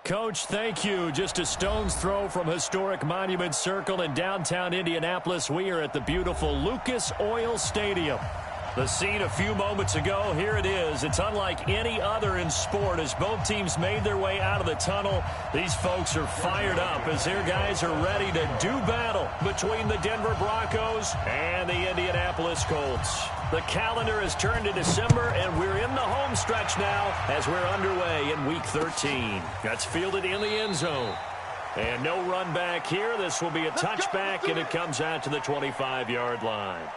Coach, thank you. Just a stone's throw from historic Monument Circle in downtown Indianapolis. We are at the beautiful Lucas Oil Stadium. The scene a few moments ago, here it is. It's unlike any other in sport as both teams made their way out of the tunnel. These folks are fired up as their guys are ready to do battle between the Denver Broncos and the Indianapolis Colts. The calendar has turned to December, and we're in the home stretch now as we're underway in Week 13. That's fielded in the end zone. And no run back here. This will be a touchback, and it comes out to the 25-yard line.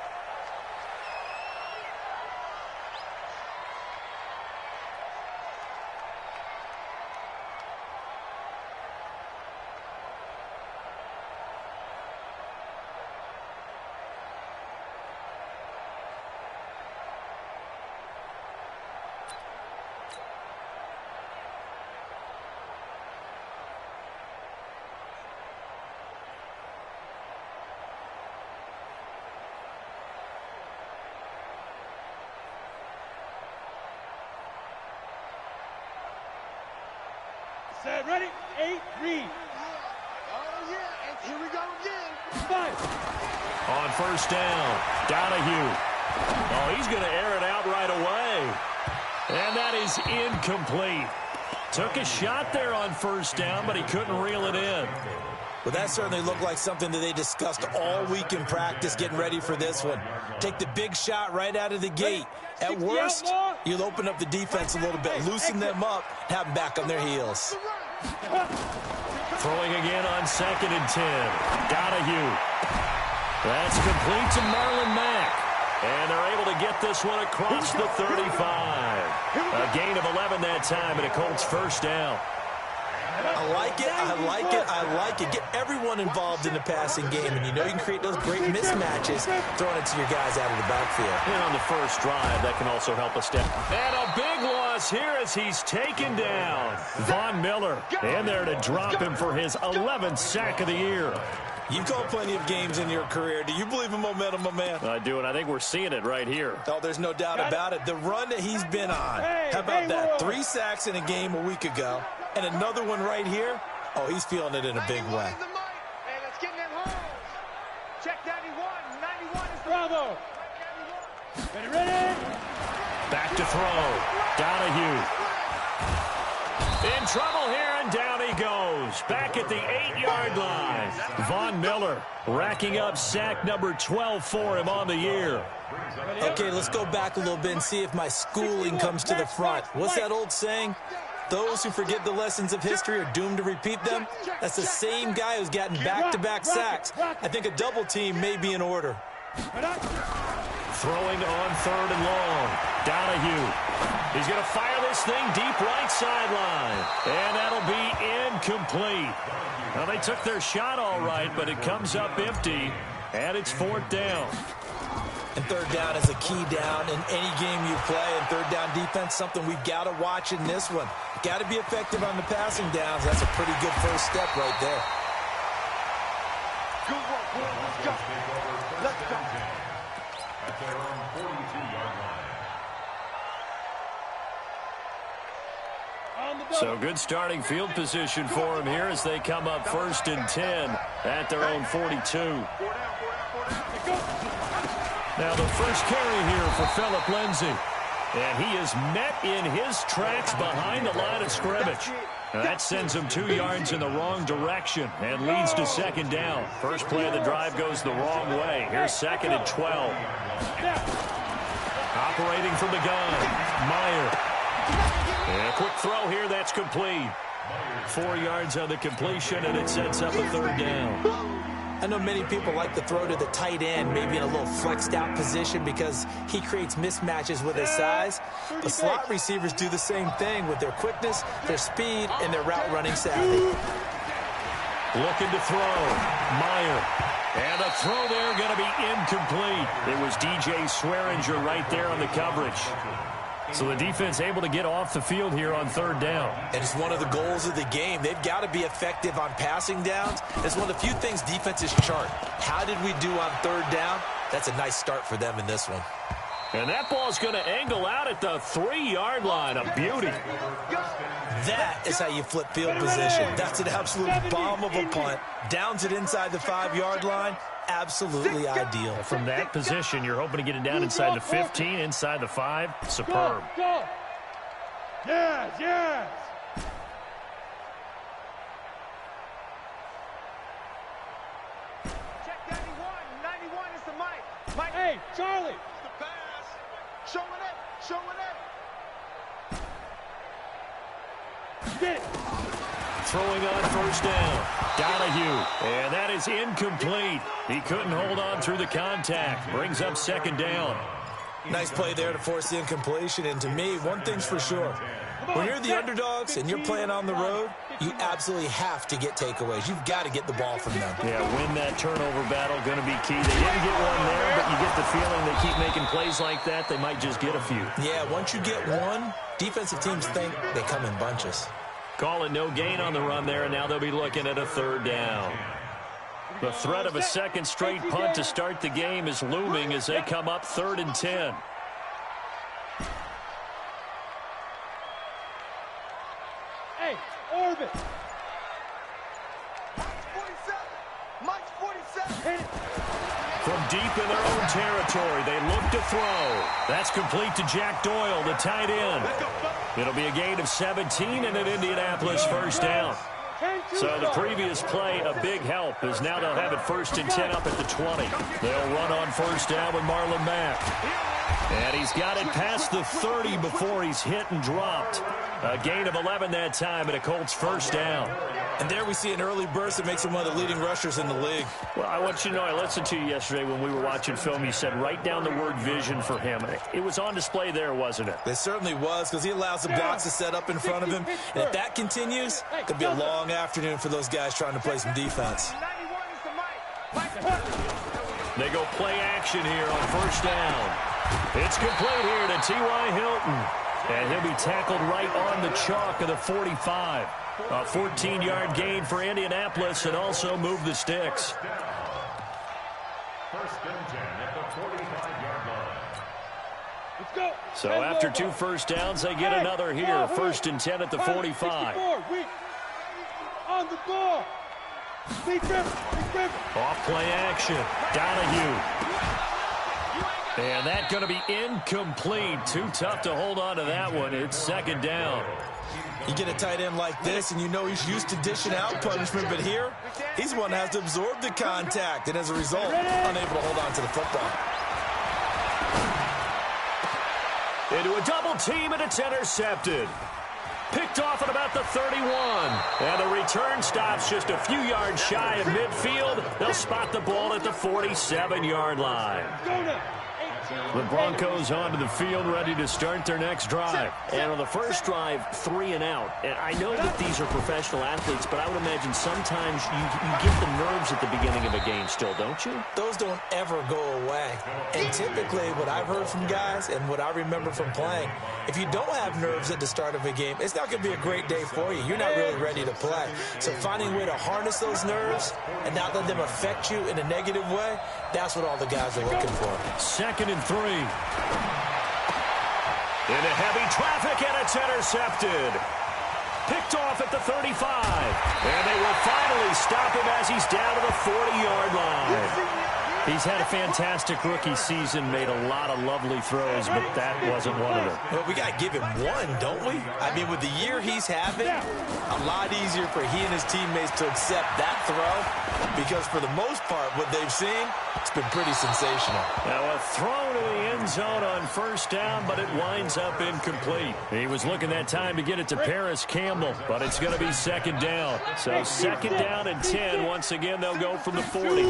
Set, ready, 8, read. Oh, yeah, and here we go again. 5. On first down, Donahue. Oh, he's going to air it out right away. And that is incomplete. Took a shot there on first down, but he couldn't reel it in. Well, that certainly looked like something that they discussed all week in practice getting ready for this one. Take the big shot right out of the gate. At worst, you'll open up the defense a little bit, loosen them up, have them back on their heels. Throwing again on 2nd and 10. Donahue. That's complete to Marlon Mack. And they're able to get this one across the 35. A gain of 11 that time, and a Colts first down. I like it, I like it, I like it. Get everyone involved in the passing game, and you know you can create those great mismatches throwing it to your guys out of the backfield. And on the first drive, that can also help us down. And a big loss here as he's taken down. Von Miller in there to drop him for his 11th sack of the year. You've called plenty of games in your career. Do you believe in momentum, my man? I do, and I think we're seeing it right here. Oh, there's no doubt about it. The run that he's been on. How about that? 3 sacks in a game a week ago. And another one right here. Oh, he's feeling it in a big way. Hey, let's get in them holes. Check 91. 91 is the Bravo. Ready. Back to throw. Donahue. In trouble here, and down he goes. Back at the 8-yard line. Von Miller racking up sack number 12 for him on the year. Okay, let's go back a little bit and see if my schooling comes to the front. What's that old saying? Those who forget the lessons of history are doomed to repeat them. That's the same guy who's gotten back-to-back sacks. I think a double team may be in order. Throwing on 3rd and long. Donahue. He's going to fire this thing deep right sideline. And that'll be incomplete. Well, they took their shot all right, but it comes up empty. And it's 4th down. And 3rd down is a key down in any game you play. And 3rd down defense, something we've got to watch in this one. Got to be effective on the passing downs. That's a pretty good first step right there. good work, boy. Let's go. Let's go. At their own 42-yard line. So good starting field position for him here as they come up 1st and 10 at their own 42. Now the first carry here for Phillip Lindsay. And he is met in his tracks behind the line of scrimmage. Now that sends him 2 yards in the wrong direction and leads to 2nd down. First play of the drive goes the wrong way. Here's 2nd and 12. Operating from the gun, Meyer. And a quick throw here, that's complete. 4 yards on the completion, and it sets up a 3rd down. I know many people like to throw to the tight end, maybe in a little flexed out position because he creates mismatches with his size. But slot receivers do the same thing with their quickness, their speed, and their route running savvy. Looking to throw, Meyer. And a throw there going to be incomplete. It was DJ Swearinger right there on the coverage. So the defense able to get off the field here on 3rd down. And it's one of the goals of the game. They've got to be effective on passing downs. It's one of the few things defenses chart. How did we do on 3rd down? That's a nice start for them in this one. And that ball's going to angle out at the 3-yard line. A beauty. That is how you flip field position. That's an absolute bomb of a punt. Downs it inside the 5-yard line. Absolutely ideal. From that position, you're hoping to get it down inside the 15, inside the 5. Superb. Go. Yes, yes. Check 91. 91 is the mic. Mike. Hey, Charlie. The pass. Showing it. Showing it. Get it. Throwing on first down. Donahue. And that is incomplete. He couldn't hold on through the contact. Brings up second down. Nice play there to force the incompletion. And to me, one thing's for sure. When you're the underdogs and you're playing on the road, you absolutely have to get takeaways. You've got to get the ball from them. Yeah, win that turnover battle, going to be key. They didn't get one there, but you get the feeling they keep making plays like that, they might just get a few. Yeah, once you get one, defensive teams think they come in bunches. Call it no gain on the run there, and now they'll be looking at a third down. The threat of a second straight punt to start the game is looming as they come up 3rd and 10. Hey, orbit. Mike's 47. Hit it. From deep in their own territory, they look to throw. That's complete to Jack Doyle, the tight end. It'll be a gain of 17 and an Indianapolis first down. So the previous play, a big help, as now they'll have it 1st and 10 up at the 20. They'll run on first down with Marlon Mack. And he's got it past the 30 before he's hit and dropped. A gain of 11 that time, and a Colts first down. And there we see an early burst that makes him one of the leading rushers in the league. Well, I want you to know, I listened to you yesterday when we were watching film. You said write down the word vision for him. It was on display there, wasn't it? It certainly was, because he allows the blocks to set up in front of him. And if that continues, it could be a long afternoon for those guys trying to play some defense. 91 is the mic. They go play action here on first down. It's complete here to T.Y. Hilton. And he'll be tackled right on the chalk of the 45. A 14-yard gain for Indianapolis, and also move the sticks. 1st and 10 at the 45-yard line. Let's go. So after 2 first downs, they get another here. 1st and 10 at the 45. On the ball. Big river. Off play action. Donahue. And that's going to be incomplete. Too tough to hold on to that one. It's 2nd down. You get a tight end like this, and you know he's used to dishing out punishment, but here, he's one that has to absorb the contact, and as a result, unable to hold on to the football. Into a double team, and it's intercepted. Picked off at about the 31. And the return stops just a few yards shy of midfield. They'll spot the ball at the 47-yard line. The Broncos onto the field, ready to start their next drive. And on the first drive, 3 and out. And I know that these are professional athletes, but I would imagine sometimes you get the nerves at the beginning of a game still, don't you? Those don't ever go away. And typically, what I've heard from guys and what I remember from playing, if you don't have nerves at the start of a game, it's not going to be a great day for you. You're not really ready to play. So finding a way to harness those nerves and not let them affect you in a negative way, that's what all the guys are looking for. 2nd and 3. Into heavy traffic, and it's intercepted. Picked off at the 35. And they will finally stop him as he's down to the 40-yard line. He's had a fantastic rookie season, made a lot of lovely throws, but that wasn't one of them. Well, we got to give him one, don't we? I mean, with the year he's having, a lot easier for he and his teammates to accept that throw, because for the most part, what they've seen, it's been pretty sensational. Now a throw to the end zone on first down, but it winds up incomplete. He was looking that time to get it to Paris Campbell, but it's going to be 2nd down. So 2nd down and 10. Once again, they'll go from the 40.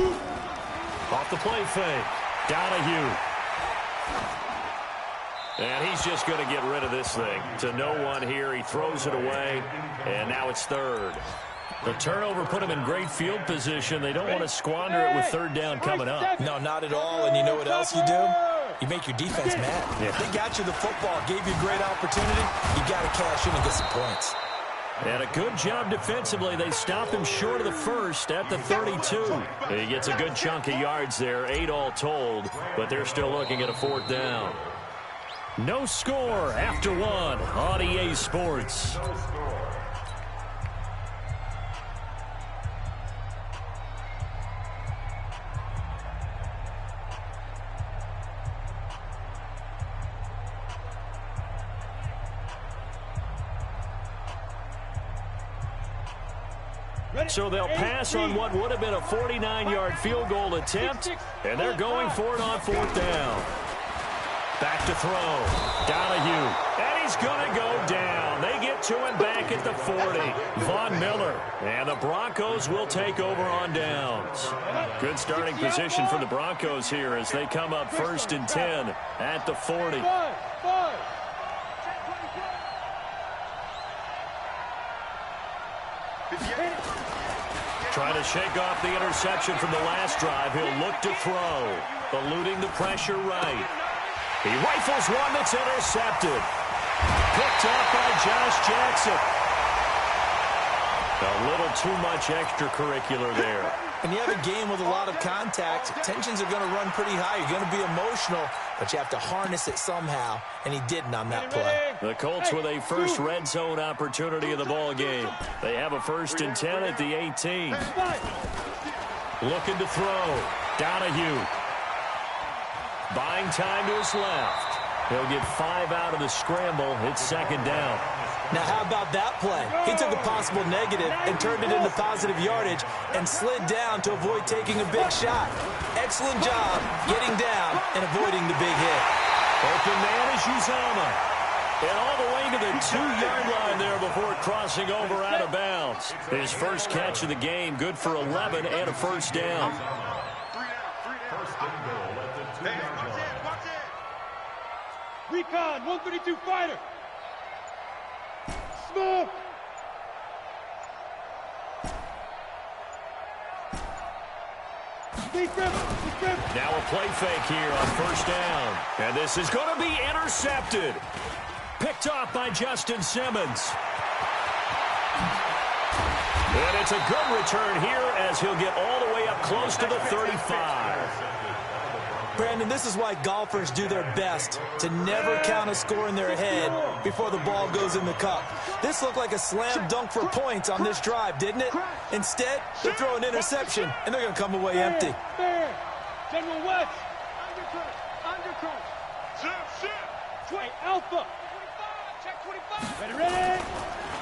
Off the play fake. Donahue. And he's just going to get rid of this thing. To no one here. He throws it away. And now it's 3rd. The turnover put him in great field position. They don't want to squander it with 3rd down coming up. No, not at all. And you know what else you do? You make your defense mad. Yeah. They got you the football, gave you a great opportunity. You got to cash in and get some points. And a good job defensively. They stopped him short of the first at the 32. He gets a good chunk of yards there, 8 all told, but they're still looking at a 4th down. No score after 1 on EA Sports. So they'll pass on what would have been a 49-yard field goal attempt, and they're going for it on 4th down. Back to throw. Donahue. And he's going to go down. They get to him back at the 40. Von Miller. And the Broncos will take over on downs. Good starting position for the Broncos here as they come up 1st and 10 at the 40. Trying to shake off the interception from the last drive. He'll look to throw. Eluding the pressure right. He rifles one that's intercepted. Picked up by Josh Jackson. A little too much extracurricular there. When you have a game with a lot of contact, tensions are going to run pretty high. You're going to be emotional, but you have to harness it somehow, and he didn't on that play. The Colts with a first red zone opportunity of the ball game. They have a 1st and 10 at the 18. Looking to throw. Donahue. Buying time to his left. He'll get 5 out of the scramble. It's 2nd down. Now, how about that play? He took a possible negative and turned it into positive yardage and slid down to avoid taking a big shot. Excellent job getting down and avoiding the big hit. Open man is Uzomah. And all the way to the 2-yard line there before crossing over out of bounds. His first catch of the game, good for 11 and a 1st down. Recon, 132 fighter. Smoke. Now a play fake here on 1st down. And this is going to be intercepted. Picked off by Justin Simmons. And it's a good return here as he'll get all the way up close to the 35. Brandon, this is why golfers do their best to never count a score in their head before the ball goes in the cup. This looked like a slam dunk for points on this drive, didn't it? Instead, they throw an interception, and they're going to come away empty. General West. Undercoat. Wait, Alpha. 25. Check 25. Ready?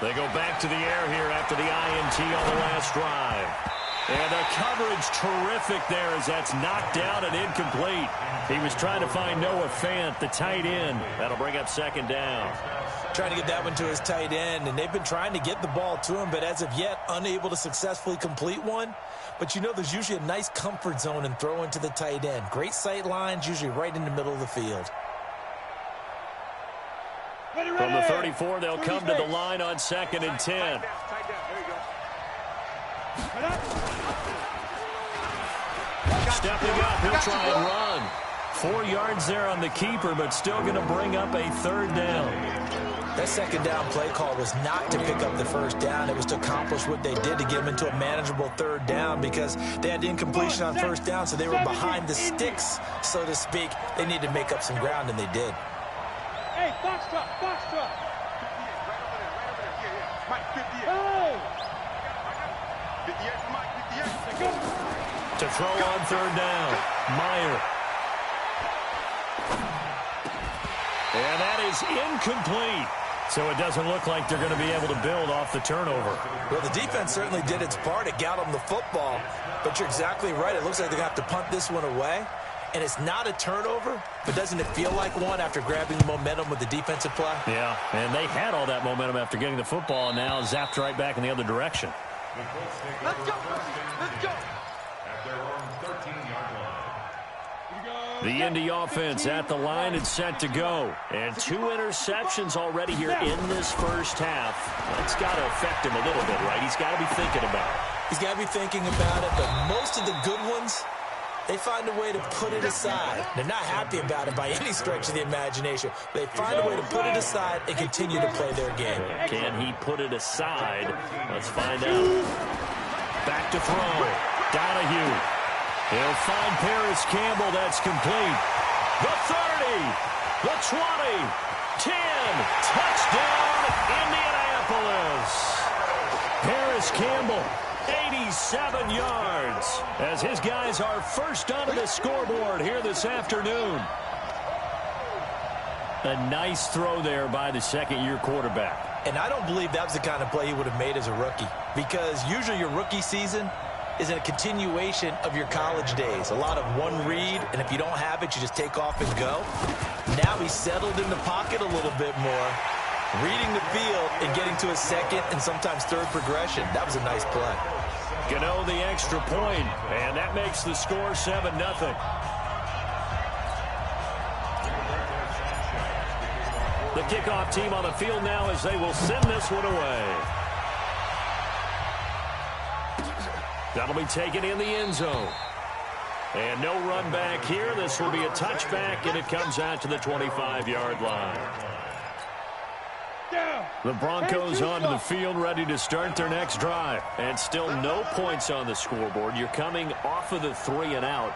They go back to the air here after the INT on the last drive. And the coverage terrific there as that's knocked down and incomplete. He was trying to find Noah Fant, the tight end. That'll bring up 2nd down. Trying to get that one to his tight end, and they've been trying to get the ball to him, but as of yet, unable to successfully complete one. But you know there's usually a nice comfort zone in throwing to the tight end. Great sight lines, usually right in the middle of the field. From the 34, they'll come to the line on 2nd and 10. Tight down. There you go. Stepping up, he'll try and run. 4 yards there on the keeper, but still going to bring up a 3rd down. That 2nd down play call was not to pick up the 1st down. It was to accomplish what they did to get them into a manageable 3rd down because they had incompletion on 1st down, so they were behind the sticks, so to speak. They needed to make up some ground, and they did. Hey, box truck, box truck. 58, right over there. Mike, 58. Oh! 58, Mike, 58. To throw on 3rd down, Meyer. And that is incomplete. So it doesn't look like they're going to be able to build off the turnover. Well, the defense certainly did its part. It got them the football. But you're exactly right. It looks like they're going to have to punt this one away. And it's not a turnover, but doesn't it feel like one after grabbing the momentum with the defensive play? Yeah, and they had all that momentum after getting the football and now zapped right back in the other direction. Let's go. Let's go. At their own 13-yard line. The Indy offense at the line and set to go. And 2 interceptions already here in this first half. That's got to affect him a little bit, right? He's got to be thinking about it. He's got to be thinking about it, but most of the good ones They find a way to put it aside. They're not happy about it by any stretch of the imagination. They find a way to put it aside and continue to play their game. Can he put it aside? Let's find out. Back to throw. Donahue. He'll find Paris Campbell. That's complete. The 30. The 20. 10. Touchdown, Indianapolis. Paris Campbell, 87 yards, as his guys are first onto the scoreboard here this afternoon. A nice throw there by the second-year quarterback. And I don't believe that was the kind of play he would have made as a rookie, because usually your rookie season is a continuation of your college days. A lot of one read, and if you don't have it, you just take off and go. Now he's settled in the pocket a little bit more, reading the field and getting to a second and sometimes third progression. That was a nice play. Gano the extra point, and that makes the score 7-0. The kickoff team on the field now as they will send this one away. That'll be taken in the end zone. And no run back here. This will be a touchback, and it comes out to the 25-yard line. The Broncos onto the field, ready to start their next drive. And still no points on the scoreboard. You're coming off of the 3-and-out.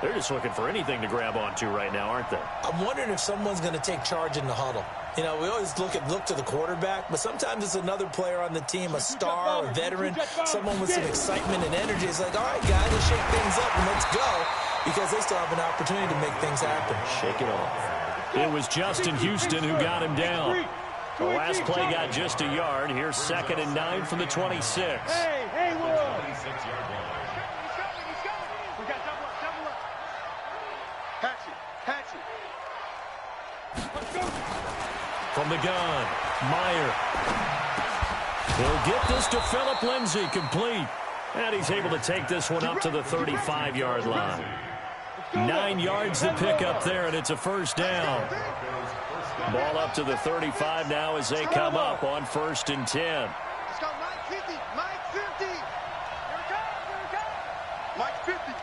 They're just looking for anything to grab onto right now, aren't they? I'm wondering if someone's going to take charge in the huddle. You know, we always look to the quarterback, but sometimes it's another player on the team, a star, a veteran, someone with some excitement and energy. It's like, all right, guys, let's shake things up and let's go, because they still have an opportunity to make things happen. Shake it off. It was Justin Houston who got him down. The last play got just a yard. Here's 2nd and 9 from the 26. Hey, Will. From the gun, Meyer. He'll get this to Phillip Lindsay, complete. And he's able to take this one up to the 35-yard line. 9 yards to pick up there, and it's a first down. Ball up to the 35 now as they come up on 1st and 10. Let's go, Mike 50, Mike 50. Here it comes, Mike 50,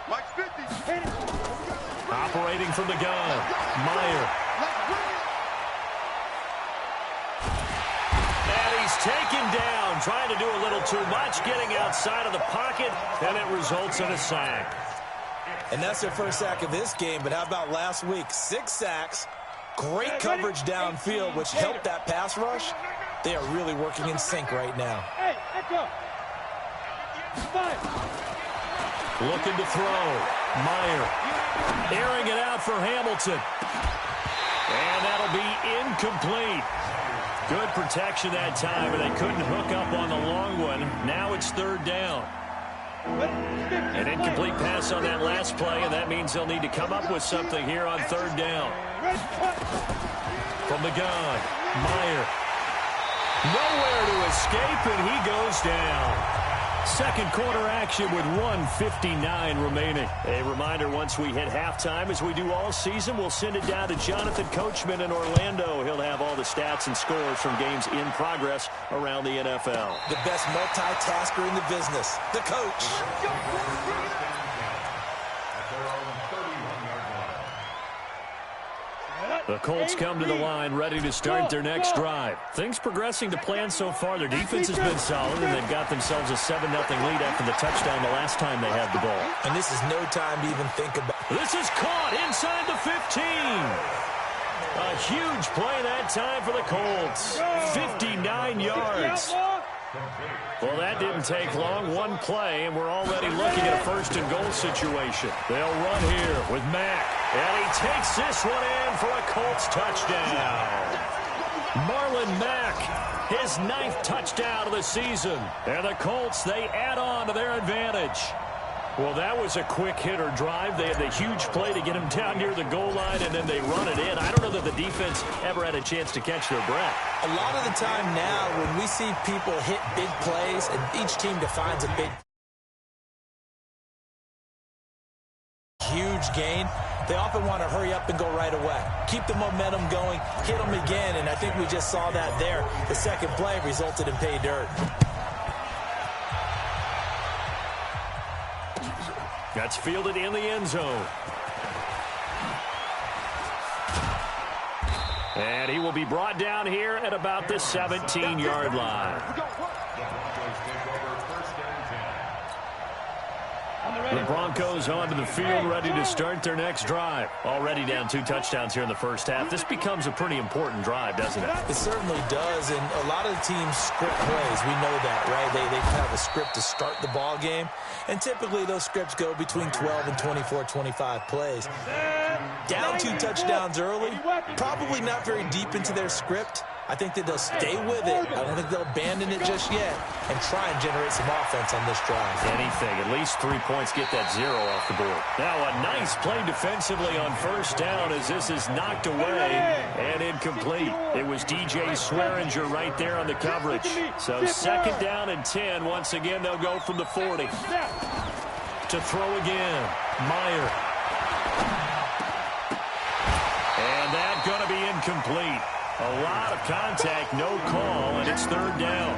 Mike 50. Operating from the gun, Meyer. And he's taken down, trying to do a little too much, getting outside of the pocket, and it results in a sack. And that's their first sack of this game, but how about last week? 6 sacks. Great coverage downfield, which helped that pass rush. They are really working in sync right now. Hey, Echo. Looking to throw. Meyer. Airing it out for Hamilton. And that'll be incomplete. Good protection that time, but they couldn't hook up on the long one. Now it's 3rd down. An incomplete pass on that last play, and that means they'll need to come up with something here on 3rd down. From the gun, Meyer. Nowhere to escape, and he goes down. Second quarter action with 1:59 remaining. A reminder, once we hit halftime, as we do all season, we'll send it down to Jonathan Coachman in Orlando. He'll have all the stats and scores from games in progress around the NFL. The best multitasker in the business, the coach. The Colts come to the line, ready to start their next drive. Things progressing to plan so far. Their defense has been solid, and they've got themselves a 7-0 lead after the touchdown the last time they had the ball. And this is no time to even think about it. This is caught inside the 15. A huge play that time for the Colts. 59 yards. Well, that didn't take long. One play, and we're already looking at a 1st and goal situation. They'll run here with Mack. And he takes this one in for a Colts touchdown. Marlon Mack, his 9th touchdown of the season. And the Colts, they add on to their advantage. Well, that was a quick hitter drive. They had the huge play to get him down near the goal line, and then they run it in. I don't know that the defense ever had a chance to catch their breath. A lot of the time now, when we see people hit big plays, and each team defines a big, huge gain, they often want to hurry up and go right away. Keep the momentum going, hit them again, and I think we just saw that there. The second play resulted in pay dirt. That's fielded in the end zone. And he will be brought down here at about the 17-yard line. The Broncos onto the field, ready to start their next drive. Already down 2 touchdowns here in the first half. This becomes a pretty important drive, doesn't it? It certainly does, and a lot of the teams script plays. We know that, right? They have a script to start the ball game, and typically those scripts go between 12 and 24, 25 plays. Down 2 touchdowns early, probably not very deep into their script. I think that they'll stay with it. I don't think they'll abandon it just yet and try and generate some offense on this drive. Anything, at least 3 points, get that 0 off the board. Now a nice play defensively on first down as this is knocked away and incomplete. It was DJ Swearinger right there on the coverage. So 2nd down and 10. Once again, they'll go from the 40. To throw again, Meyer. And that's going to be incomplete. A lot of contact, no call, and it's 3rd down.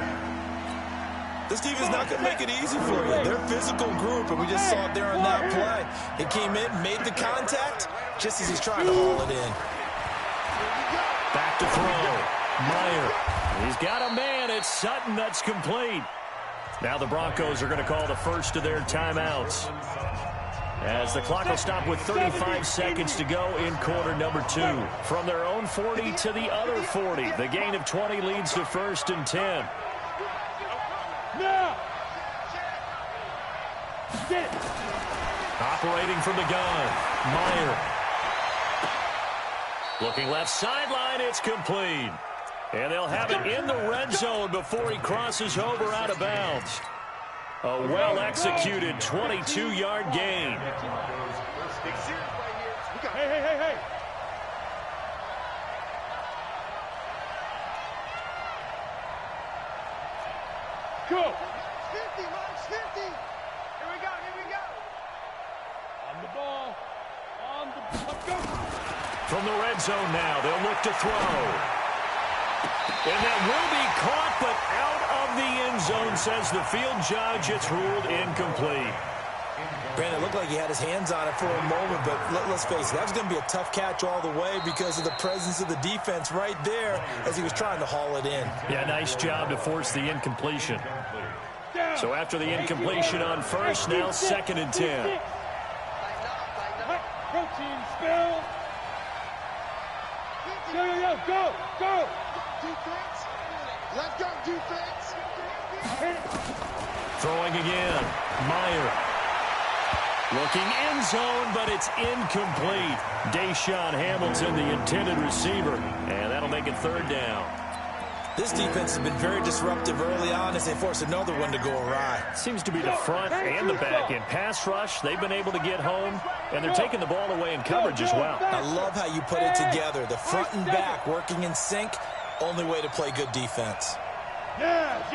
This team is not going to make it easy for you. They're a physical group, and we just saw it there on that play. He came in, made the contact, just as he's trying to haul it in. Back to throw. Meyer. He's got a man. It's Sutton. That's complete. Now the Broncos are going to call the first of their timeouts, as the clock will stop with 35 seconds to go in quarter number 2. From their own 40 to the other 40. The gain of 20 leads to 1st and 10. Operating from the gun, Meyer. Looking left sideline, it's complete. And they'll have it in the red zone before he crosses over out of bounds. A well-executed 22-yard gain. Hey. Go. 50, March 50. Here we go. On the ball. Let's go. From the red zone now, they'll look to throw. And that will be caught, but out of the end zone, says the field judge. It's ruled incomplete. Brandon, it looked like he had his hands on it for a moment, but let's face it, that was going to be a tough catch all the way because of the presence of the defense right there as he was trying to haul it in. Yeah, nice job to force the incompletion. So after the incompletion on first, now 2nd and 10. Protein spill. Go. Defense. Let's go, defense. Throwing again, Meyer. Looking end zone, but it's incomplete. Deshaun Hamilton, the intended receiver. And that'll make it 3rd down. This defense has been very disruptive early on as they force another one to go awry. Seems to be the front and the back. In pass rush, they've been able to get home, and they're taking the ball away in coverage as well. I love how you put it together. The front and back working in sync. Only way to play good defense. Yes.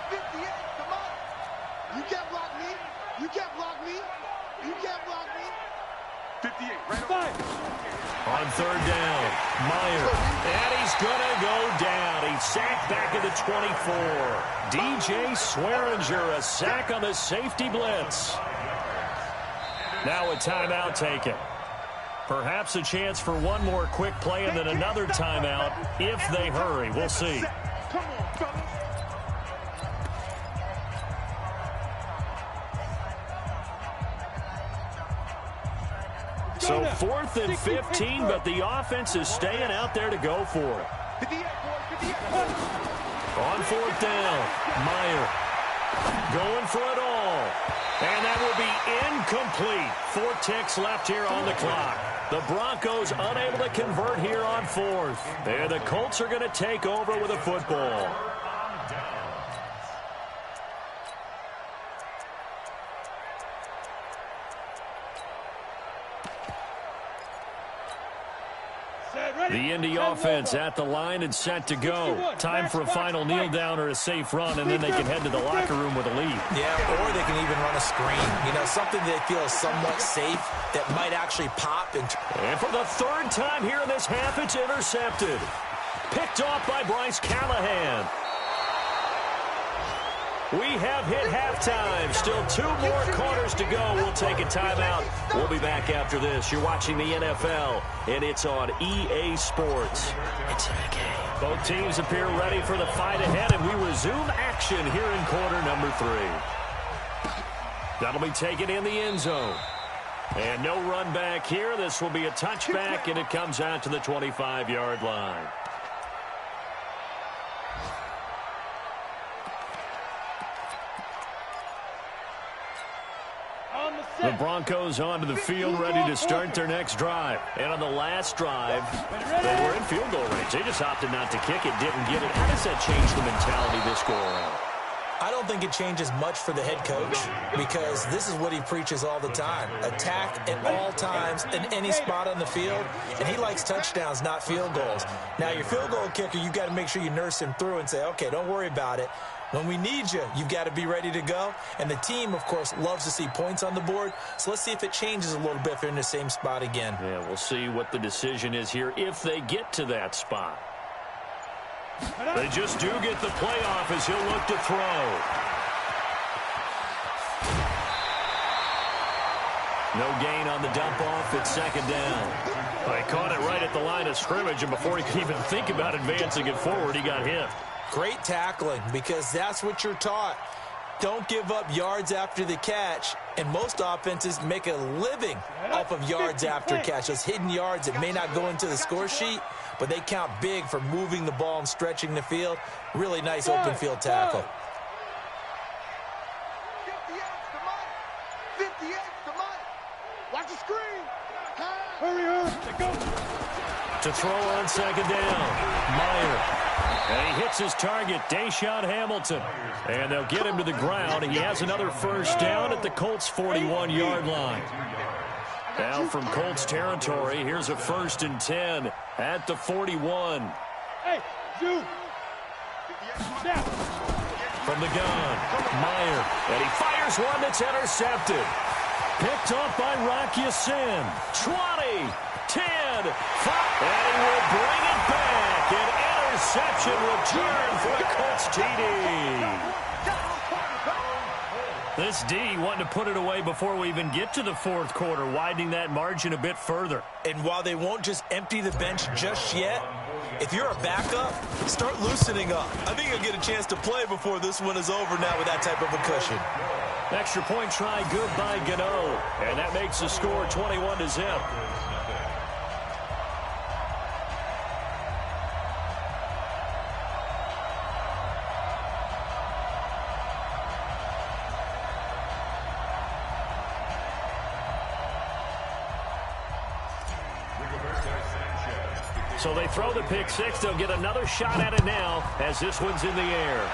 58, come on. You can't block me. You can't block me. 58, right on 3rd down, Meyer. And he's going to go down. He's sacked back at the 24. DJ Swearinger, a sack on the safety blitz. Now a timeout taken. Perhaps a chance for one more quick play and then another timeout if they hurry. We'll see. Come on, fellas. So 4th and 15, but the offense is staying out there to go for it. 58, boys, 58. On 4th down, Meyer going for it all. And that will be incomplete. 4 ticks left here on the clock. The Broncos unable to convert here on 4th. And the Colts are going to take over with a football. The Indy offense at the line and set to go. Time for a final kneel down or a safe run, and then they can head to the locker room with a lead. Yeah, or they can even run a screen. You know, something they feel is somewhat safe that might actually pop. And for the 3rd time here in this half, it's intercepted. Picked off by Bryce Callahan. We have hit halftime. Still 2 more quarters to go. We'll take a timeout. We'll be back after this. You're watching the NFL, and it's on EA Sports. It's in the game. Both teams appear ready for the fight ahead, and we resume action here in quarter number 3. That'll be taken in the end zone. And no run back here. This will be a touchback, and it comes out to the 25-yard line. The Broncos onto the field, ready to start their next drive. And on the last drive, they were in field goal range. They just opted not to kick it, didn't get it. How does that change the mentality this go around? I don't think it changes much for the head coach because this is what he preaches all the time. Attack at all times in any spot on the field, and he likes touchdowns, not field goals. Now, your field goal kicker, you've got to make sure you nurse him through and say, okay, don't worry about it. When we need you, you've got to be ready to go. And the team, of course, loves to see points on the board. So let's see if it changes a little bit if they're in the same spot again. Yeah, we'll see what the decision is here if they get to that spot. They just do get the playoff as he'll look to throw. No gain on the dump-off. It's second down. They caught it right at the line of scrimmage, and before he could even think about advancing it forward, he got hit. Great tackling, because that's what you're taught. Don't give up yards after the catch, and most offenses make a living off of yards after catch. Those hidden yards that may not go into the score sheet, but they count big for moving the ball and stretching the field. Really nice open field tackle. 58 to Mike. Watch the screen. Hurry, go. To throw on second down, Meyer. And he hits his target, Deshaun Hamilton. And they'll get him to the ground. He has another first down at the Colts' 41-yard line. Now from Colts territory, here's a 1st and 10 at the 41. Hey, Zoo. From the gun, Meyer. And he fires one that's intercepted. Picked off by Rock Ya-Sin. 20, 10, 5. And he will bring it back. An interception return for the Colts TD. This D wanting to put it away before we even get to the 4th quarter, widening that margin a bit further. And while they won't just empty the bench just yet, if you're a backup, start loosening up. I think you'll get a chance to play before this one is over now with that type of a cushion. Extra point try good by Gano. And that makes the score 21-0. So they throw the pick six. They'll get another shot at it now as this one's in the air.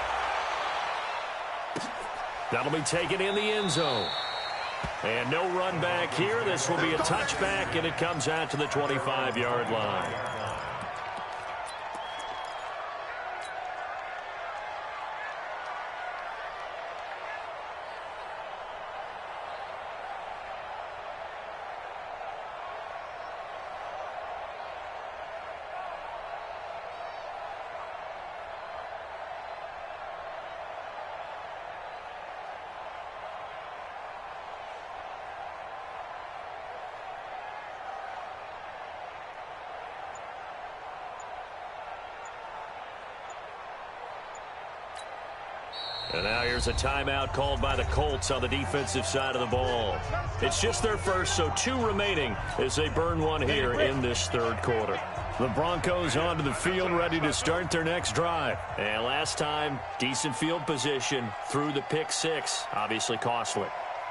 That'll be taken in the end zone. And no run back here. This will be a touchback, and it comes out to the 25-yard line. And now here's a timeout called by the Colts on the defensive side of the ball. It's just their first, so 2 remaining as they burn one here in this 3rd quarter. The Broncos onto the field, ready to start their next drive. And last time, decent field position through the pick six. Obviously costly.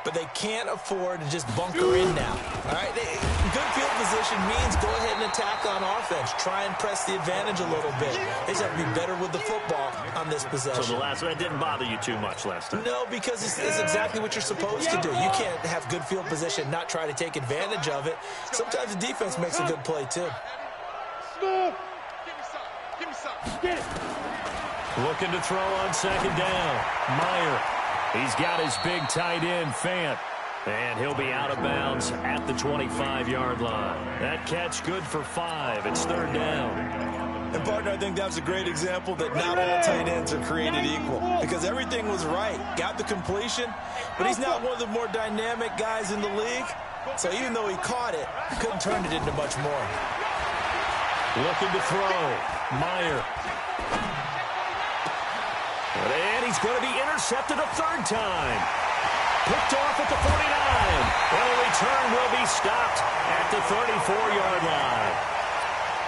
But they can't afford to just bunker in now. All right, good field position means go ahead and attack on offense. Try and press the advantage a little bit. They just have to be better with the football on this possession. So the last one, that didn't bother you too much last time? No, because it's exactly what you're supposed to do. You can't have good field position, not try to take advantage of it. Sometimes the defense makes a good play, too. Smooth. Give me some. Get it. Looking to throw on second down. Meyer. He's got his big tight end, Fant. And he'll be out of bounds at the 25-yard line. That catch good for 5. It's 3rd down. And, partner, I think that was a great example that not all tight ends are created equal, because everything was right. Got the completion, but he's not one of the more dynamic guys in the league. So even though he caught it, couldn't turn it into much more. Looking to throw. Meyer. And he's going to be intercepted a third time. Picked off at the 49. And the return will be stopped at the 34-yard line.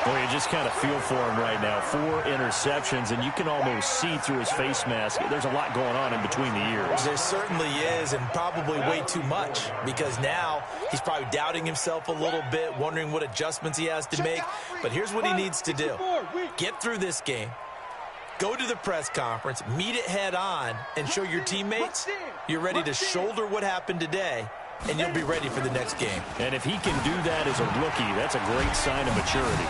Well, you just kind of feel for him right now. 4 interceptions, and you can almost see through his face mask. There's a lot going on in between the ears. There certainly is, and probably way too much, because now he's probably doubting himself a little bit, wondering what adjustments he has to make. But here's what he needs to do. Get through this game, go to the press conference, meet it head on, and show your teammates you're ready to shoulder what happened today, and you'll be ready for the next game. And if he can do that as a rookie, that's a great sign of maturity.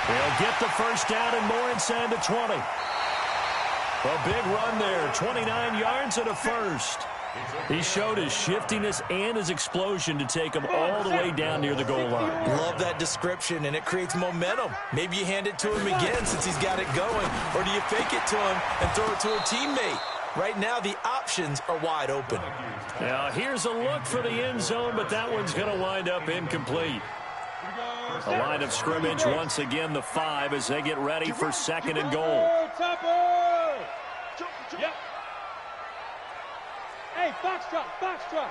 They'll get the first down and more inside the 20. A big run there, 29 yards and a first. He showed his shiftiness and his explosion to take him all the way down near the goal line. Love that description, and it creates momentum. Maybe you hand it to him again since he's got it going, or do you fake it to him and throw it to a teammate? Right now, the options are wide open. Now, here's a look for the end zone, but that one's going to wind up incomplete. The line of scrimmage, once again, the 5 as they get ready for second and goal. Yep. Hey, foxtrot.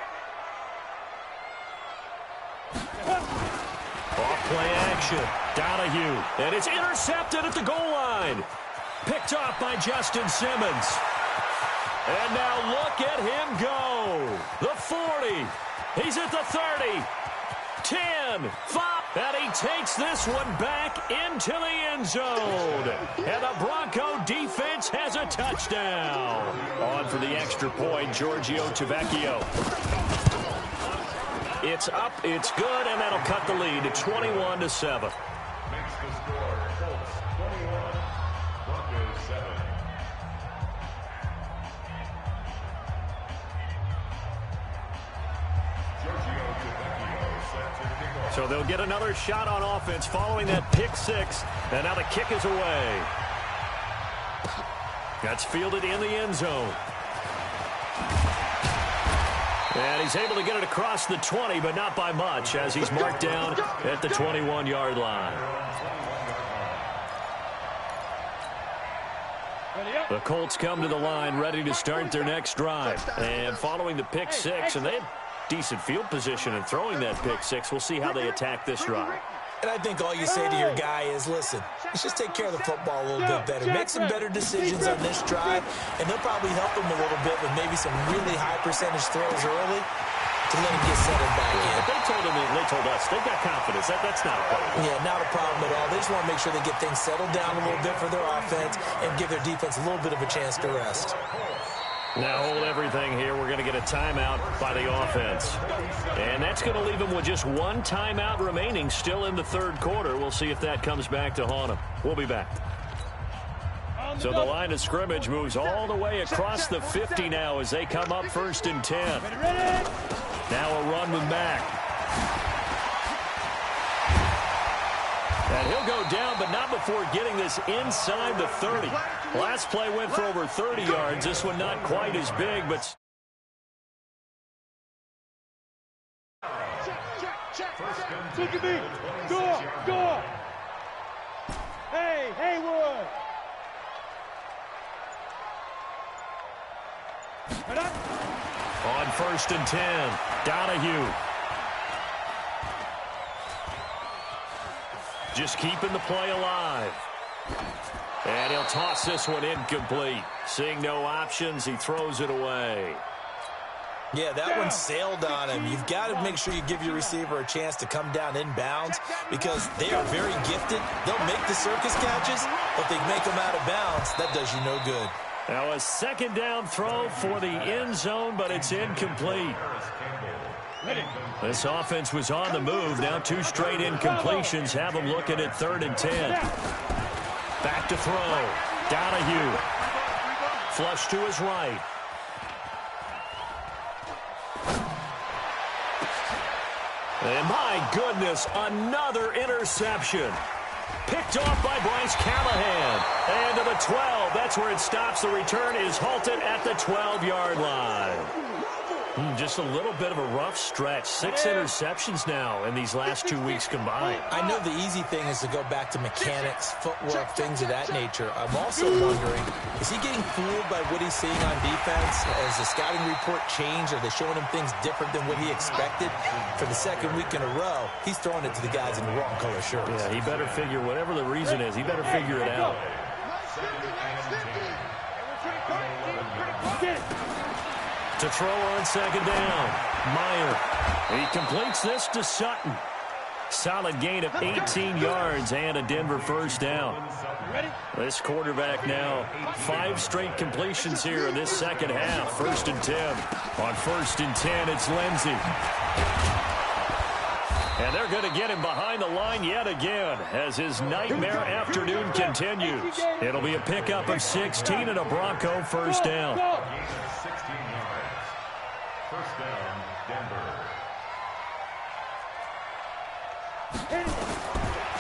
Off-play action. Donahue. And it's intercepted at the goal line. Picked off by Justin Simmons. And now look at him go. The 40. He's at the 30. 10, 5. And he takes this one back into the end zone. And the Bronco defense has a touchdown. On for the extra point, Giorgio Tavecchio. It's up, it's good, and that'll cut the lead to 21-7. Makes the score Colts 21, Broncos 7. So they'll get another shot on offense following that pick 6. And now the kick is away. That's fielded in the end zone. And he's able to get it across the 20, but not by much, as he's marked down at the 21-yard line. The Colts come to the line ready to start their next drive. And following the pick 6, and they had decent field position in throwing that pick 6. We'll see how they attack this drive. And I think all you say to your guy is, listen, let's just take care of the football a little bit better. Make some better decisions on this drive, and they'll probably help him a little bit with maybe some really high percentage throws early to let him get settled back in. They told us they've got confidence. That's not a problem. Yeah, not a problem at all. They just want to make sure they get things settled down a little bit for their offense and give their defense a little bit of a chance to rest. Now hold everything here. We're going to get a timeout by the offense. And that's going to leave them with just one timeout remaining still in the third quarter. We'll see if that comes back to haunt them. We'll be back. So the line of scrimmage moves all the way across the 50 now as they come up 1st and 10. Now a run with Mack. And he'll go down, but not before getting this inside the 30. Last play went for over 30 yards. This one not quite as big, but... Look at me. Go. Hey, Haywood. On 1st and 10, Donahue. Just keeping the play alive. And he'll toss this one incomplete. Seeing no options, he throws it away. Yeah, that one sailed on him. You've got to make sure you give your receiver a chance to come down inbounds because they are very gifted. They'll make the circus catches, but they make them out of bounds. That does you no good. Now a second down throw for the end zone, but it's incomplete. This offense was on the move. Now 2 straight incompletions have them looking at 3rd and 10. Back to throw. Donahue. Flush to his right. And my goodness, another interception. Picked off by Bryce Callahan. And to the 12. That's where it stops. The return is halted at the 12-yard line. Just a little bit of a rough stretch. 6 interceptions now in these last 2 weeks combined. I know the easy thing is to go back to mechanics, footwork, things of that nature. I'm also wondering, is he getting fooled by what he's seeing on defense? Has the scouting report changed? Are they showing him things different than what he expected? For the second week in a row, he's throwing it to the guys in the wrong color shirts. Yeah, he better figure, whatever the reason is, he better figure it out. To throw on second down. Meyer. He completes this to Sutton. Solid gain of 18 yards and a Denver first down. This quarterback now 5 straight completions here in this second half. 1st and 10. On 1st and 10, it's Lindsey. And they're going to get him behind the line yet again as his nightmare afternoon continues. It'll be a pickup of 16 and a Bronco first down. 16 yards. First down, Denver.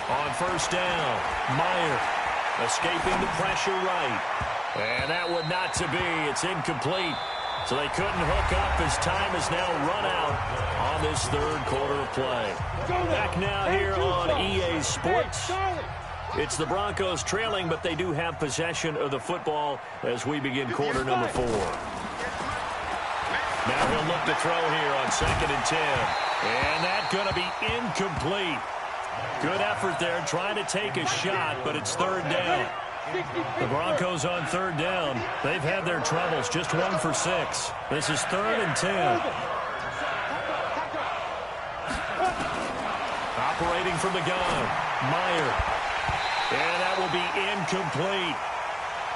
On first down, Meyer escaping the pressure right. And that would not to be. It's incomplete. So they couldn't hook up as time is now run out on this third quarter of play. Back now here on EA Sports. It's the Broncos trailing, but they do have possession of the football as we begin quarter number 4. Now he'll look to throw here on 2nd and 10. And that's going to be incomplete. Good effort there trying to take a shot, but it's 3rd down. The Broncos on 3rd down. They've had their troubles, just 1 for 6. This is 3rd and 10. Operating from the gun, Meyer. And that will be incomplete.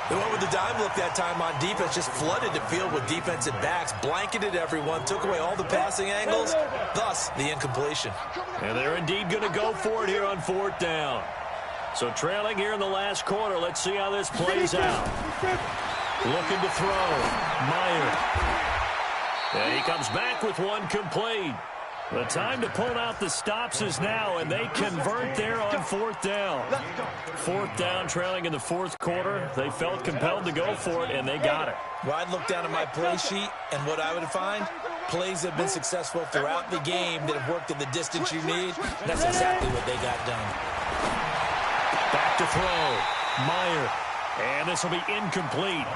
They went with the dime look that time on defense, just flooded the field with defensive backs, blanketed everyone, took away all the passing angles, thus the incompletion. And they're indeed going to go for it here on 4th down. So trailing here in the last quarter, let's see how this plays out. Looking to throw, Meyer. And he comes back with one complete. The time to pull out the stops is now, and they convert there on 4th down. 4th down, trailing in the 4th quarter. They felt compelled to go for it, and they got it. Well, I'd look down at my play sheet, and what I would find, plays have been successful throughout the game that have worked at the distance you need. And that's exactly what they got done. Back to throw, Meyer. And this will be incomplete.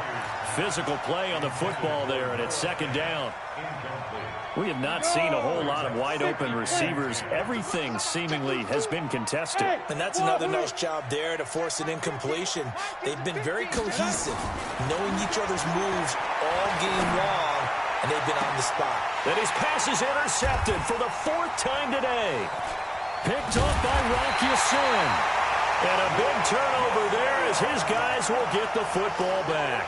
Physical play on the football there, and it's 2nd down. We have not seen a whole lot of wide-open receivers. Everything seemingly has been contested. And that's another nice job there to force an incompletion. They've been very cohesive, knowing each other's moves all game long, and they've been on the spot. And his pass is intercepted for the 4th time today. Picked up by Rocky Sin. And a big turnover there as his guys will get the football back.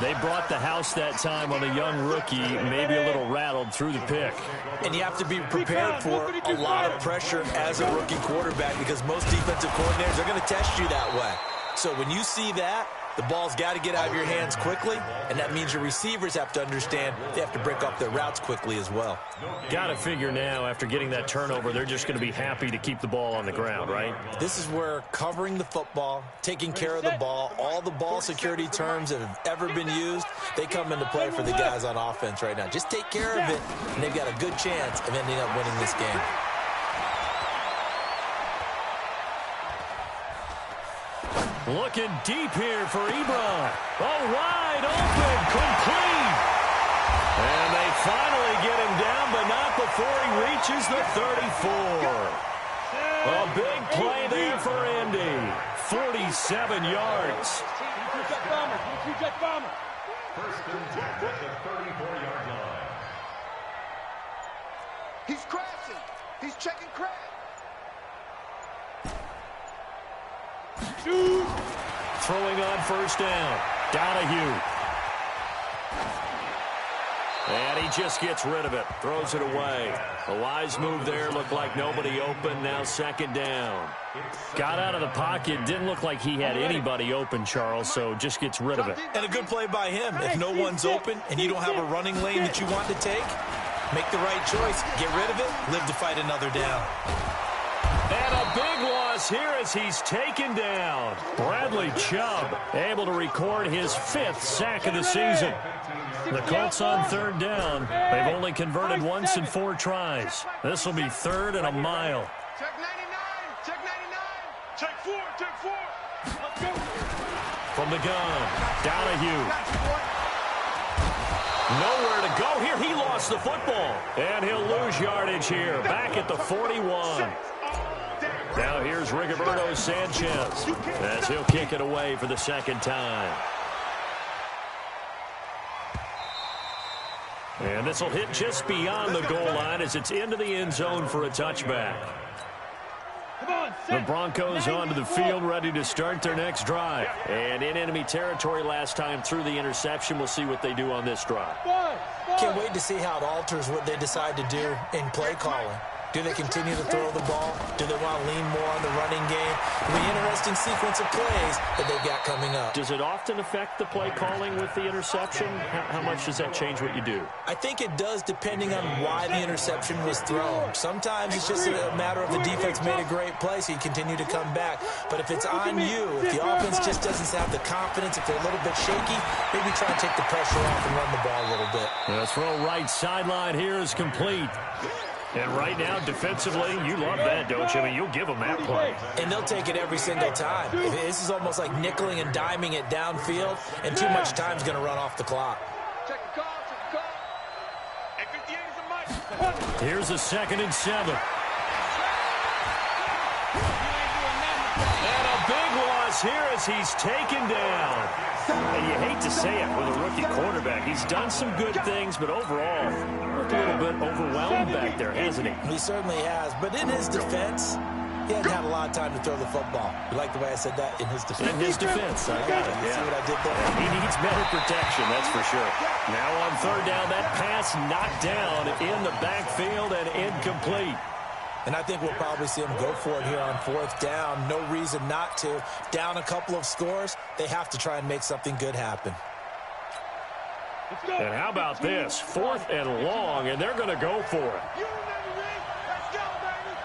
They brought the house that time on a young rookie, maybe a little rattled through the pick. And you have to be prepared for a lot of pressure as a rookie quarterback because most defensive coordinators are going to test you that way. So when you see that, the ball's got to get out of your hands quickly, and that means your receivers have to understand they have to break up their routes quickly as well. Got to figure now, after getting that turnover, they're just going to be happy to keep the ball on the ground, right? This is where covering the football, taking care of the ball, all the ball security terms that have ever been used, they come into play for the guys on offense right now. Just take care of it, and they've got a good chance of ending up winning this game. Looking deep here for Ebron. Oh, wide open, complete. And they finally get him down, but not before he reaches the 34. A big play there for Indy. 47 yards. First and 10 at the 34-yard line. He's crashing. He's checking crash. Throwing on 1st down. Donahue. And he just gets rid of it. Throws it away. A wise move there. Looked like nobody open. Now 2nd down. Got out of the pocket. Didn't look like he had anybody open, Charles, so just gets rid of it. And a good play by him. If no one's open and you don't have a running lane that you want to take, make the right choice. Get rid of it. Live to fight another down. And a big one loss here as he's taken down. Bradley Chubb able to record his 5th sack of the season. The Colts on 3rd down. They've only converted once in 4 tries. This will be 3rd and a mile. Check 99. Check 99. Check 4. Check 4. Let's go. From the gun, Donahue. Nowhere to go here. He lost the football. And he'll lose yardage here. Back at the 41. Now here's Rigoberto Sanchez as he'll kick it away for the 2nd time. And this will hit just beyond the goal line as it's into the end zone for a touchback. The Broncos onto the field, ready to start their next drive. And in enemy territory last time through the interception. We'll see what they do on this drive. Can't wait to see how it alters what they decide to do in play calling. Do they continue to throw the ball? Do they want to lean more on the running game? It'll be an interesting sequence of plays that they've got coming up. Does it often affect the play calling with the interception? How much does that change what you do? I think it does, depending on why the interception was thrown. Sometimes it's just a matter of the defense made a great play, so you continue to come back. But if it's on you, if the offense just doesn't have the confidence, if they're a little bit shaky, maybe try and take the pressure off and run the ball a little bit. The throw right sideline here is complete. And right now, defensively, you love that, don't you? I mean, you'll give them that play. And they'll take it every single time. This is almost like nickeling and diming it downfield, and too much time's going to run off the clock. Check the call. Check the call. Hey, 58 is a mic. Here's a 2nd and 7. And a big loss here as he's taken down. And you hate to say it with a rookie quarterback. He's done some good things, but overall, looked a little bit overwhelmed back there, hasn't he? He certainly has. But in his defense, he hasn't had a lot of time to throw the football. You like the way I said that? In his defense. In his defense. I got it. See what I did there? He needs better protection, that's for sure. Now on 3rd down, that pass knocked down in the backfield and incomplete. And I think we'll probably see him go for it here on 4th down. No reason not to. Down a couple of scores, they have to try and make something good happen. And how about this? 4th and long, and they're going to go for it. You remember me? Let's go, baby.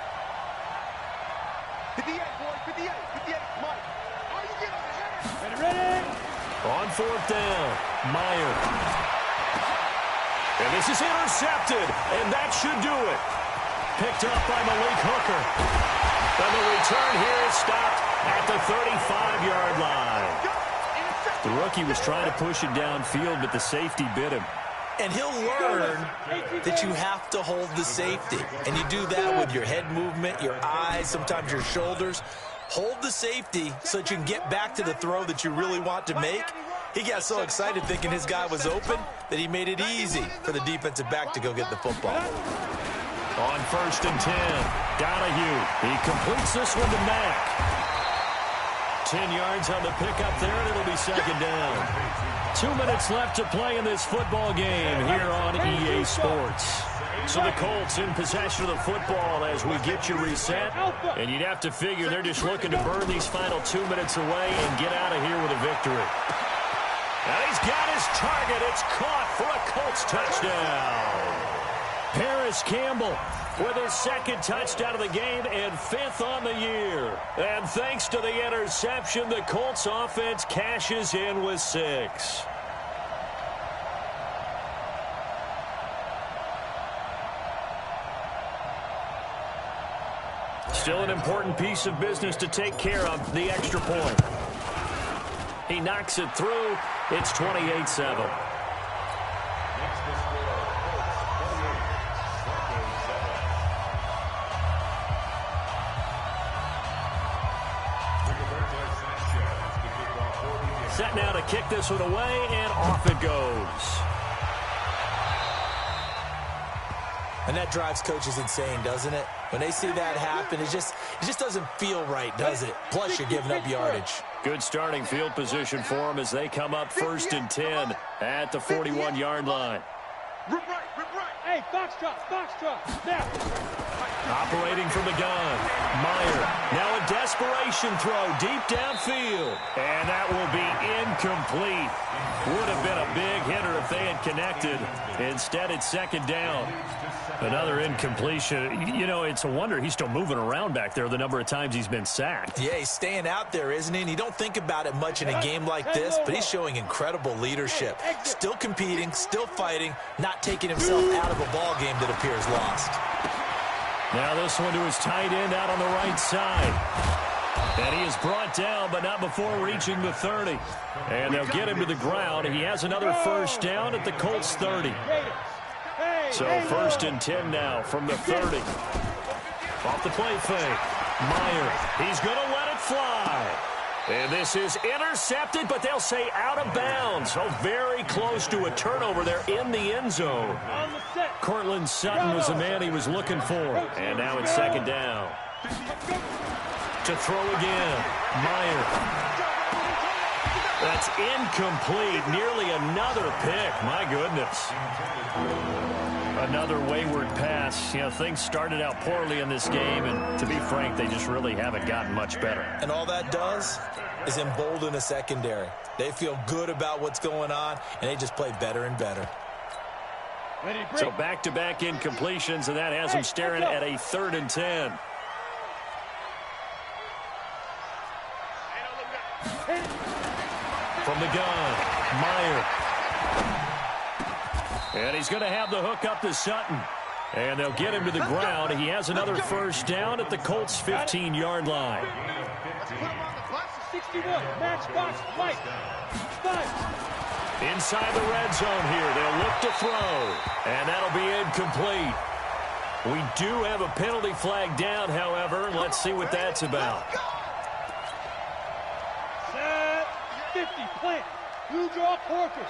58, boy. 58. 58. Mike. Are you getting the header? Ready? On 4th down, Meyer. And this is intercepted, and that should do it. Picked up by Malik Hooker. And the return here is stopped at the 35-yard line. The rookie was trying to push it downfield, but the safety bit him. And he'll learn that you have to hold the safety. And you do that with your head movement, your eyes, sometimes your shoulders. Hold the safety so that you can get back to the throw that you really want to make. He got so excited thinking his guy was open that he made it easy for the defensive back to go get the football. On 1st and 10, Donahue. He completes this one to Mack. 10 yards on the pickup there, and it'll be 2nd down. 2 minutes left to play in this football game here on EA Sports. So the Colts in possession of the football as we get you reset. And you'd have to figure they're just looking to burn these final 2 minutes away and get out of here with a victory. And he's got his target. It's caught for a Colts touchdown. Paris Campbell with his 2nd touchdown of the game and 5th on the year. And thanks to the interception, the Colts offense cashes in with 6. Still an important piece of business to take care of, the extra point. He knocks it through. It's 28-7. Set now to kick this one away, and off it goes. And that drives coaches insane, doesn't it? When they see that happen, it just doesn't feel right, does it? Plus, you're giving up yardage. Good starting field position for them as they come up 1st and 10 at the 41-yard line. Rip right. Rip right. Hey, foxtrot. Now. Operating from the gun, Meyer. Now a desperation throw deep downfield. And that will be incomplete. Would have been a big hitter if they had connected. Instead, it's second down. Another incompletion. You know, it's a wonder he's still moving around back there the number of times he's been sacked. Yeah, he's staying out there, isn't he? And you don't think about it much in a game like this, but he's showing incredible leadership. Still competing, still fighting, not taking himself out of a ball game that appears lost. Now this one to his tight end out on the right side. And he is brought down, but not before reaching the 30. And they'll get him to the ground. He has another first down at the Colts 30. So first and 10 now from the 30. Off the play fake. Meyer, he's going to let it fly. And this is intercepted, but they'll say out of bounds. So very close to a turnover there in the end zone. Cortland Sutton was the man he was looking for. And now it's second down. To throw again. Meyer. That's incomplete. Nearly another pick. My goodness. Another wayward pass. You know, things started out poorly in this game, and to be frank, they just really haven't gotten much better. And all that does is embolden a secondary. They feel good about what's going on, and they just play better and better. So back-to-back incompletions, and that has them staring at a 3rd and 10. From the gun, Meyer. And he's going to have the hook up to Sutton. And they'll get him to the ground. He has another first down at the Colts' 15-yard line. 61, match box, Mike. Inside the red zone here. They'll look to throw. And that'll be incomplete. We do have a penalty flag down, however. Let's see what that's about. 50, plant. You draw Porker.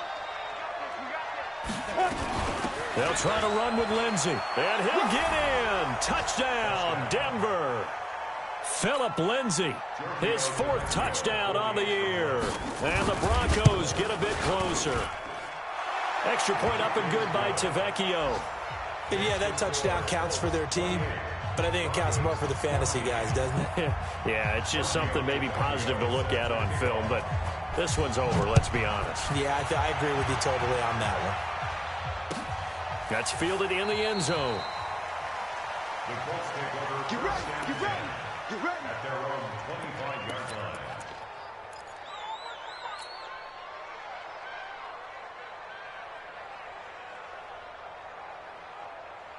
They'll try to run with Lindsey. And he'll get in. Touchdown, Denver. Phillip Lindsey, his 4th touchdown on the year. And the Broncos get a bit closer. Extra point up and good by Tavecchio. And yeah, that touchdown counts for their team, but I think it counts more for the fantasy guys, doesn't it? Yeah, it's just something maybe positive to look at on film, but this one's over, let's be honest. Yeah, I agree with you totally on that one. That's fielded in the end zone. The Colts take over. Get ready, get ready, get ready. At their own 25-yard line.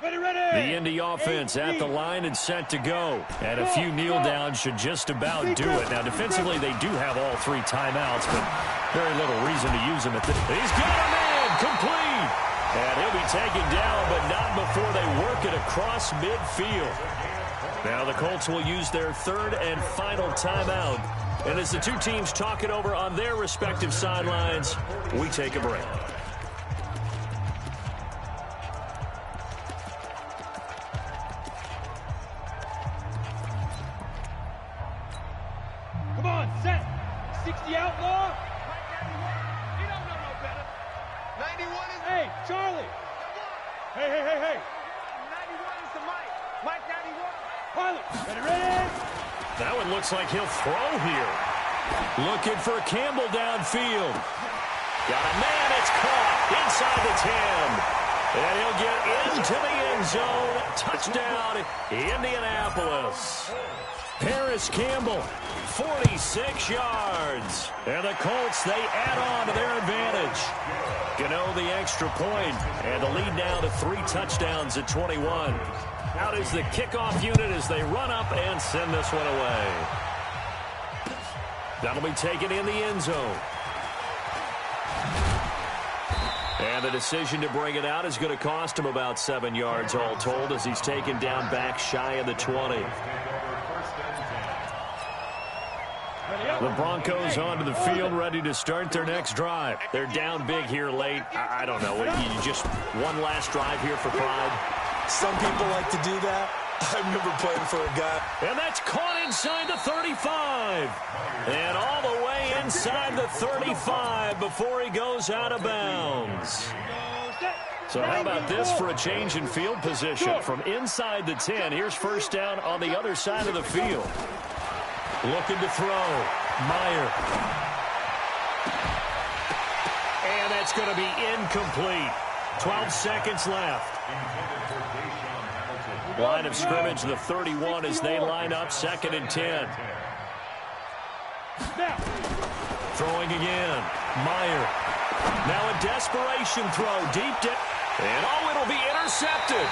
The Indy offense at the line and set to go. And a few kneel downs should just about do it. Now, defensively, they do have all 3 timeouts, but very little reason to use them at this. He's got a man complete. And he'll be taken down, but not before they work it across midfield. Now the Colts will use their 3rd and final timeout. And as the two teams talk it over on their respective sidelines, we take a break. Come on, set. 60 outlaw. You don't know no better. 91 is... Hey, Charlie. Hey. 91 is the Mike. Mike 91. Pilot, ready. That one looks like he'll throw here. Looking for Campbell downfield. Got a man, it's caught inside the 10. And he'll get into the end zone. Touchdown, Indianapolis. Paris Campbell, 46 yards. And the Colts, they add on to their advantage. Gano the extra point, and the lead now to 3 touchdowns at 21. Out is the kickoff unit as they run up and send this one away. That'll be taken in the end zone. And the decision to bring it out is going to cost him about 7 yards all told as he's taken down back shy of the 20. The Broncos onto the field, ready to start their next drive. They're down big here late. I don't know. You just one last drive here for pride. Some people like to do that. I remember playing for a guy. And that's caught inside the 35. And all the way inside the 35 before he goes out of bounds. So how about this for a change in field position from inside the 10. Here's first down on the other side of the field. Looking to throw. Meyer. And that's going to be incomplete. 12 seconds left. Line of scrimmage, the 31 as they line up 2nd and 10. Throwing again. Meyer. Now a desperation throw deep down. And it'll be intercepted.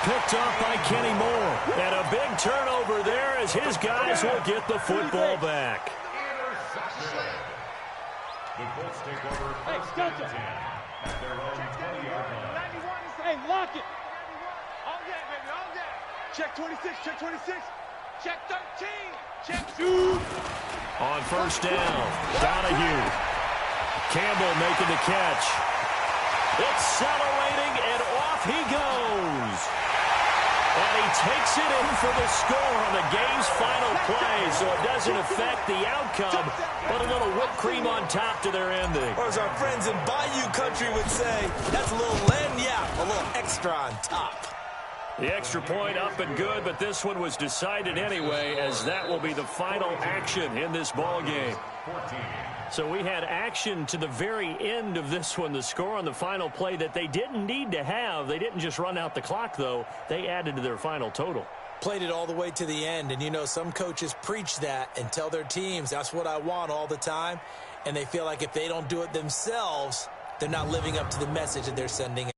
Picked off by Kenny Moore. And a big turnover there as his guys will get the football back. The Colts take over first and 10 at their own 20-yard line. Hey, lock it. All day, baby, all day. Check 26, check 26. Check 13. Check 2. On first down, Donahue. Campbell making the catch. Accelerating, and off he goes. And he takes it in for the score on the game's final play, so it doesn't affect the outcome, but a little whipped cream on top to their ending. Or as our friends in Bayou Country would say, that's a little lagniappe, a little extra on top. The extra point up and good, but this one was decided anyway, as that will be the final action in this ball game. So we had action to the very end of this one. The score on the final play that they didn't need to have. They didn't just run out the clock, though. They added to their final total. Played it all the way to the end, and you know some coaches preach that and tell their teams, that's what I want all the time, and they feel like if they don't do it themselves, they're not living up to the message that they're sending.